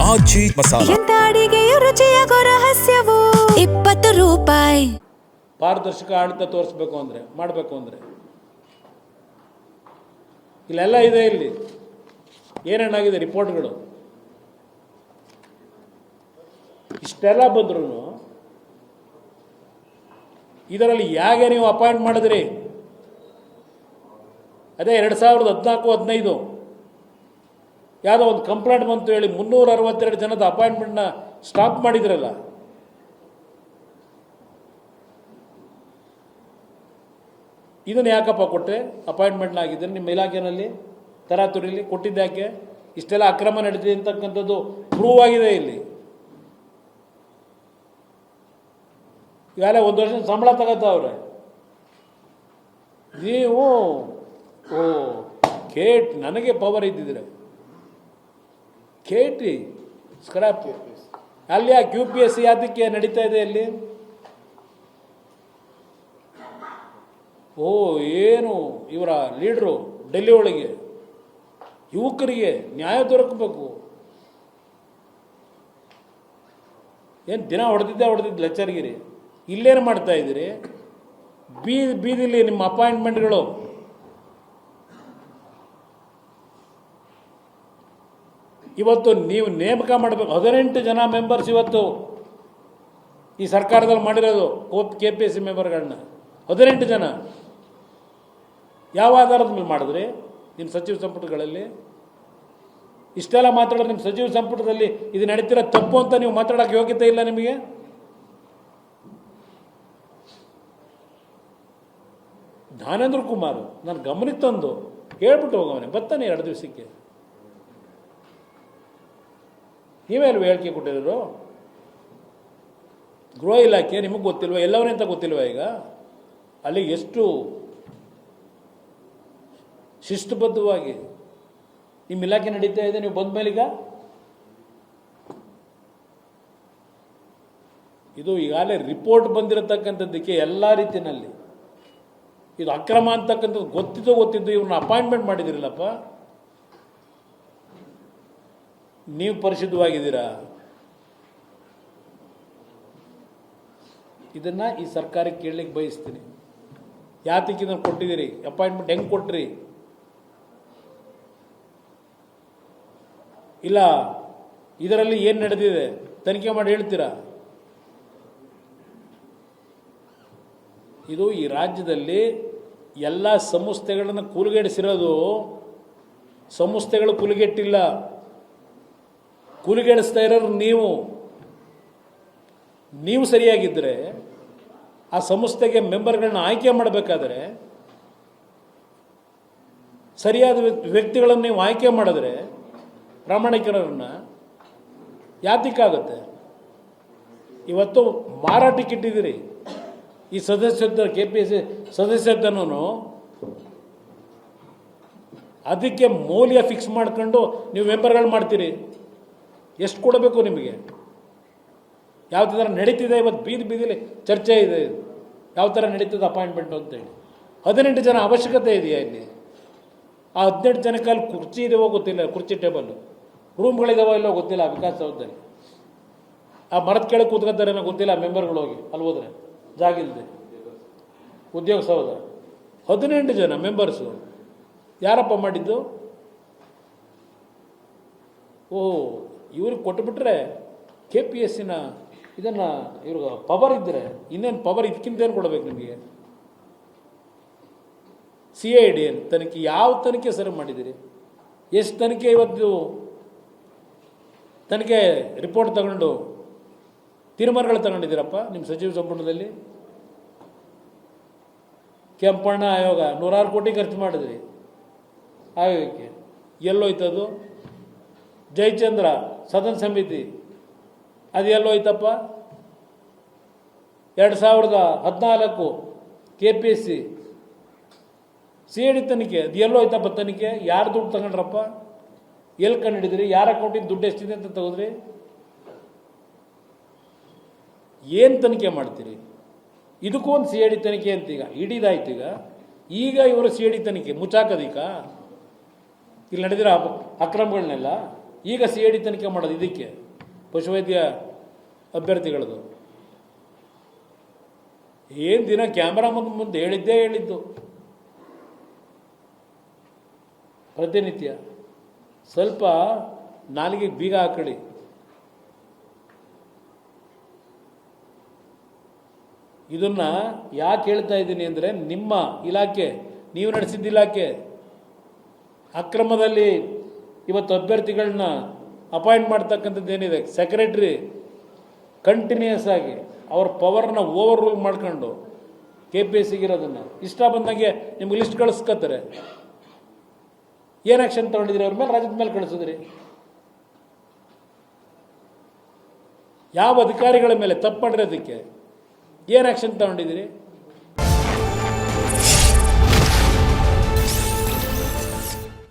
ಆಚಿ ಮಸಾಲ. ಎಂತ ಅಡಿಗೆಯ ರುಚಿಯಾಗೋ ರಹಸ್ಯವು 20 ರೂಪಾಯಿ. ಪಾರದರ್ಶಕ ಆಡಳಿತ ತೋರಿಸ್ಬೇಕು ಅಂದರೆ ಮಾಡಬೇಕು ಅಂದರೆ ಇಲ್ಲೆಲ್ಲ ಇದೆ. ಇಲ್ಲಿ ಏನೇನಾಗಿದೆ ರಿಪೋರ್ಟ್ಗಳು ಇಷ್ಟೆಲ್ಲ ಬಂದ್ರೂ ಇದರಲ್ಲಿ ಹೇಗೆ ನೀವು ಅಪಾಯಿಂಟ್ ಮಾಡಿದ್ರಿ? ಅದೇ 2014-15 ಯಾವುದೋ ಒಂದು ಕಂಪ್ಲೇಂಟ್ ಬಂತು ಹೇಳಿ 362 ಜನದ ಅಪಾಯಿಂಟ್ಮೆಂಟ್ನ ಸ್ಟಾಪ್ ಮಾಡಿದ್ರಲ್ಲ. ಇದನ್ನು ಯಾಕಪ್ಪ ಕೊಟ್ಟೆ? ಅಪಾಯಿಂಟ್ಮೆಂಟ್ನ ಆಗಿದ್ದರೆ ನಿಮ್ಮ ಇಲಾಖೆಯಲ್ಲಿ ತರಾತುರಿಲಿ ಕೊಟ್ಟಿದ್ದಾಕೆ? ಇಷ್ಟೆಲ್ಲ ಅಕ್ರಮ ನಡೆದಿದೆ ಅಂತಕ್ಕಂಥದ್ದು ಪ್ರೂವ್ ಆಗಿದೆ. ಇಲ್ಲಿ ಈಗಾಗಲೇ 1 ವರ್ಷ ಸಂಬಳ ತಗೋತಾವ್ರೆ. ನೀವು ಕೇಟ್ ನನಗೆ ಪವರ್ ಇದ್ದಿದ್ರೆ ಕೇಟಿ ಸ್ಕ್ರಾಪ್ ಅಲ್ಲಿ ಆ QPSC ಯಾತಕ್ಕೆ ನಡೀತಾ ಇದೆ ಅಲ್ಲಿ? ಏನು ಇವರ ಲೀಡ್ರು ಡೆಲ್ಲಿ ಒಳಗೆ ಯುವಕರಿಗೆ ನ್ಯಾಯ ದೊರಕಬೇಕು. ಏನು ದಿನ ಹೊಡೆದಿದ್ದು ಲೆಕ್ಚರ್ಗಿರಿ. ಇಲ್ಲೇನು ಮಾಡ್ತಾ ಇದ್ದೀರಿ? ಬೀದಿಲಿ ನಿಮ್ಮ ಅಪಾಯಿಂಟ್ಮೆಂಟ್ಗಳು ಇವತ್ತು ನೀವು ನೇಮಕ ಮಾಡಬೇಕು. 18 ಜನ ಮೆಂಬರ್ಸ್ ಇವತ್ತು ಈ ಸರ್ಕಾರದಲ್ಲಿ ಮಾಡಿರೋದು KPSC ಮೆಂಬರ್ಗಳನ್ನ 18 ಜನ. ಯಾವ ಆಧಾರದ ಮೇಲೆ ಮಾಡಿದ್ರಿ ನಿಮ್ಮ ಸಚಿವ ಸಂಪುಟಗಳಲ್ಲಿ? ಇಷ್ಟೆಲ್ಲ ಮಾತಾಡೋದು ನಿಮ್ಮ ಸಚಿವ ಸಂಪುಟದಲ್ಲಿ ಇದು ನಡೀತಿರೋ ತಪ್ಪು ಅಂತ ನೀವು ಮಾತಾಡೋಕ್ಕೆ ಯೋಗ್ಯತೆ ಇಲ್ಲ ನಿಮಗೆ? ಜ್ಞಾನೇಂದ್ರ ಕುಮಾರ್ ನಾನು ಗಮನಕ್ಕೆ ತಂದು ಹೇಳ್ಬಿಟ್ಟು ಹೋಗವನೆ ಬರ್ತಾನೆ 2 ದಿವಸಕ್ಕೆ. ನೀವೇ ಅಲ್ವ ಹೇಳಿಕೆ ಕೊಟ್ಟಿರೋರು? ಗೃಹ ಇಲಾಖೆ ನಿಮಗೆ ಗೊತ್ತಿಲ್ವ? ಎಲ್ಲವನ್ನಂತ ಗೊತ್ತಿಲ್ವ? ಈಗ ಅಲ್ಲಿ ಎಷ್ಟು ಶಿಸ್ತುಬದ್ಧವಾಗಿ ನಿಮ್ಮ ಇಲಾಖೆ ನಡೀತಾ ಇದೆ. ನೀವು ಬಂದ ಮೇಲೀಗ ಇದು ಈಗಾಗಲೇ ರಿಪೋರ್ಟ್ ಬಂದಿರತಕ್ಕಂಥದ್ದಕ್ಕೆ ಎಲ್ಲ ರೀತಿಯಲ್ಲಿ ಇದು ಅಕ್ರಮ ಅಂತಕ್ಕಂಥದ್ದು ಗೊತ್ತಿದ್ದು ಇವ್ರನ್ನ ಅಪಾಯಿಂಟ್ಮೆಂಟ್ ಮಾಡಿದಿರಲ್ಲಪ್ಪ. ನೀವು ಪರಿಶುದ್ಧವಾಗಿದ್ದೀರಾ? ಇದನ್ನು ಈ ಸರ್ಕಾರಕ್ಕೆ ಕೇಳಲಿಕ್ಕೆ ಬಯಸ್ತೀನಿ. ಯಾತಕ್ಕೆ ಇದನ್ನು ಕೊಟ್ಟಿದ್ದೀರಿ? ಅಪಾಯಿಂಟ್ಮೆಂಟ್ ಹೆಂಗೆ ಕೊಟ್ರಿ? ಇಲ್ಲ ಇದರಲ್ಲಿ ಏನು ನಡೆದಿದೆ ತನಿಖೆ ಮಾಡಿ ಹೇಳ್ತೀರಾ? ಇದು ಈ ರಾಜ್ಯದಲ್ಲಿ ಎಲ್ಲ ಸಂಸ್ಥೆಗಳನ್ನು ಕೂಲಿಗೆಡಿಸಿರೋದು. ಸಂಸ್ಥೆಗಳು ಕೂಲಿಗೆಟ್ಟಿಲ್ಲ, ಕೂಲಿಗೆಡಿಸ್ತಾ ಇರೋರು ನೀವು ಸರಿಯಾಗಿದ್ದರೆ ಆ ಸಂಸ್ಥೆಗೆ ಮೆಂಬರ್ಗಳನ್ನ ಆಯ್ಕೆ ಮಾಡಬೇಕಾದ್ರೆ ಸರಿಯಾದ ವ್ಯಕ್ತಿಗಳನ್ನು ನೀವು ಆಯ್ಕೆ ಮಾಡಿದ್ರೆ ಪ್ರಾಮಾಣಿಕರನ್ನ ಯಾತಕ್ಕಾಗುತ್ತೆ? ಇವತ್ತು ಮಾರಾಟಕ್ಕೆ ಇಟ್ಟಿದ್ದೀರಿ ಈ ಸದಸ್ಯತ್ವ. KPSC ಸದಸ್ಯತ್ವನೂ ಅದಕ್ಕೆ ಮೌಲ್ಯ ಫಿಕ್ಸ್ ಮಾಡ್ಕೊಂಡು ನೀವು ಮೆಂಬರ್ಗಳು ಮಾಡ್ತೀರಿ. ಎಷ್ಟು ಕೊಡಬೇಕು ನಿಮಗೆ? ಯಾವ ಥರ ನಡೀತಿದೆ ಇವತ್ತು ಬೀದಿಲಿ ಚರ್ಚೆ ಇದೆ. ಯಾವ ಥರ ನಡೀತದೆ ಅಪಾಯಿಂಟ್ಮೆಂಟು ಅಂತೇಳಿ 18 ಜನ ಅವಶ್ಯಕತೆ ಇದೆಯಾ ಇಲ್ಲಿ? ಆ 18 ಜನಕ್ಕೆ ಅಲ್ಲಿ ಕುರ್ಚಿ ಇದೆಯೋ ಗೊತ್ತಿಲ್ಲ, ಕುರ್ಚಿ ಟೇಬಲ್ ರೂಮ್ಗಳಿದಾವೋ ಇಲ್ಲೋ ಗೊತ್ತಿಲ್ಲ. ವಿಕಾಸಸೌಧದಲ್ಲಿ ಆ ಮರದ ಕೆಳಗೆ ಕೂತ್ಕೊತಾರೇನೋ ಗೊತ್ತಿಲ್ಲ. ಮೆಂಬರ್ಗಳು ಹೋಗಿ ಅಲ್ಲಿ ಹೋದರೆ ಜಾಗ ಇಲ್ಲದೆ ಉದ್ಯೋಗ ಸೌಧ 18 ಜನ ಮೆಂಬರ್ಸು ಯಾರಪ್ಪ ಮಾಡಿದ್ದು? ಇವ್ರಿಗೆ ಕೊಟ್ಟುಬಿಟ್ರೆ KPSCನ ಇದನ್ನು ಇವ್ರಿಗೆ ಪವರ್ ಇದ್ದರೆ ಇನ್ನೇನು ಪವರ್ ಇದಕ್ಕಿಂತ ಏನು ಕೊಡಬೇಕು ನಿಮಗೆ? CID ತನಿಖೆ ಯಾವ ತನಿಖೆ ಸರಿ ಮಾಡಿದ್ದೀರಿ? ಎಷ್ಟು ತನಿಖೆ ಇವತ್ತು ತನಿಖೆ ರಿಪೋರ್ಟ್ ತಗೊಂಡು ತೀರ್ಮಾನಗಳು ತಗೊಂಡಿದ್ದೀರಪ್ಪ ನಿಮ್ಮ ಸಚಿವ ಸಂಪುಟದಲ್ಲಿ? ಕೆಂಪಣ್ಣ ಆಯೋಗ 106 ಕೋಟಿ ಖರ್ಚು ಮಾಡಿದ್ರಿ ಆಯೋಗಕ್ಕೆ. ಎಲ್ಲೋಯ್ತದು? ಜಯಚಂದ್ರ ಸದನ ಸಮಿತಿ ಅದು ಎಲ್ಲೋಯ್ತಪ್ಪ? 2014 KPSC CID ತನಿಖೆ ಅದು ಎಲ್ಲೋಯ್ತಪ್ಪ? ತನಿಖೆ ಯಾರು ದುಡ್ಡು ತಗೊಂಡ್ರಪ್ಪ? ಎಲ್ಲಿ ಕಂಡುಹಿಡಿದ್ರಿ? ಯಾರ ಅಕೌಂಟಿಂದ ದುಡ್ಡು ಎಷ್ಟಿದೆ ಅಂತ ತಗೋದ್ರಿ? ಏನು ತನಿಖೆ ಮಾಡ್ತೀರಿ? ಇದಕ್ಕೂ ಒಂದು CID ತನಿಖೆ ಅಂತ ಈಗ ಇಡೀದಾಯ್ತು. ಈಗ ಇವರು CID ತನಿಖೆ ಮುಚ್ಚಾಕೋದಿಕ್ಕ ಇಲ್ಲಿ ನಡೆದಿರೋ ಅಕ್ರಮಗಳನ್ನೆಲ್ಲ ಈಗ ಸಿ ಐ ಡಿ ತನಿಖೆ ಮಾಡೋದು ಇದಕ್ಕೆ ಪಶುವೈದ್ಯ ಅಭ್ಯರ್ಥಿಗಳದು. ಏನು ದಿನ ಕ್ಯಾಮ್ರಾ ಮುಂದೆ ಹೇಳಿದ್ದು ಪ್ರತಿನಿತ್ಯ. ಸ್ವಲ್ಪ ನಾಲಿಗೆ ಬೀಗ ಹಾಕೊಳ್ಳಿ. ಇದನ್ನು ಯಾಕೆ ಹೇಳ್ತಾ ಇದ್ದೀನಿ ಅಂದರೆ, ನಿಮ್ಮ ಇಲಾಖೆ, ನೀವು ನಡೆಸಿದ್ದ ಇಲಾಖೆ ಅಕ್ರಮದಲ್ಲಿ ಇವತ್ತು ಅಭ್ಯರ್ಥಿಗಳನ್ನ ಅಪಾಯಿಂಟ್ ಮಾಡ್ತಕ್ಕಂಥದ್ದು ಏನಿದೆ, ಸೆಕ್ರೆಟ್ರಿ ಕಂಟಿನ್ಯೂಸ್ ಆಗಿ ಅವ್ರ ಪವರ್ನ ಓವರ್ ರೂಲ್ ಮಾಡ್ಕೊಂಡು KPSC ಇರೋದನ್ನು ಇಷ್ಟ ಬಂದಂಗೆ ನಿಮ್ಗೆ ಲಿಸ್ಟ್ ಕಳಿಸ್ಕೊತಾರೆ. ಏನು ಆ್ಯಕ್ಷನ್ ತೊಗೊಂಡಿದ್ರಿ ಅವ್ರ ಮೇಲೆ? ರಾಜ್ಯದ ಮೇಲೆ ಕಳಿಸಿದ್ರಿ. ಯಾವ ಅಧಿಕಾರಿಗಳ ಮೇಲೆ ತಪ್ಪು ಮಾಡಿರೋದಕ್ಕೆ ಏನು ಆ್ಯಕ್ಷನ್ ತಗೊಂಡಿದ್ದೀರಿ?